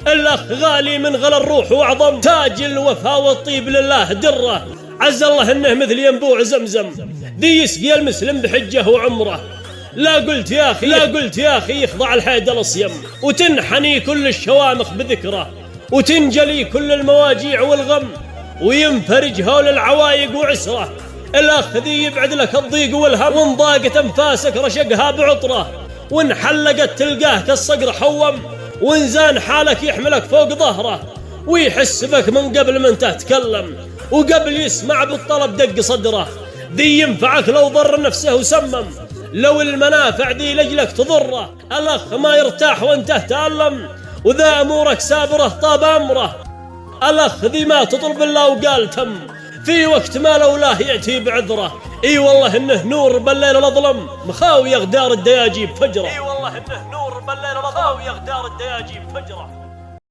الأخ غالي من غلا الروح وأعظم، تاج الوفا والطيب لله دره، عز الله إنه مثل ينبوع زمزم ذي يسقي المسلم بحجه وعمره. لا قلت يا أخي يخضع الحيد الأصيم، وتنحني كل الشوامخ بذكره، وتنجلي كل المواجيع والغم، وينفرج هول العوايق وعسره. الأخ ذي يبعد لك الضيق والهم، وان ضاقت أنفاسك رشقها بعطره، وان حلقت تلقاه كالصقر حوم، وان زان حالك يحملك فوق ظهره، ويحس بك من قبل ما انت تتكلم، وقبل يسمع بالطلب دق صدره. ذي ينفعك لو ضر نفسه وسمم، لو المنافع ذي لجلك تضره. الأخ ما يرتاح وانت تألم، وذا أمورك سابره طاب أمره. الأخ ذي ما تطلب الله وقال تم، في وقت ما لولاه يأتي بعذره. اي والله انه نور بالليل الأظلم، مخاوي أغدار الدياجيب فجره.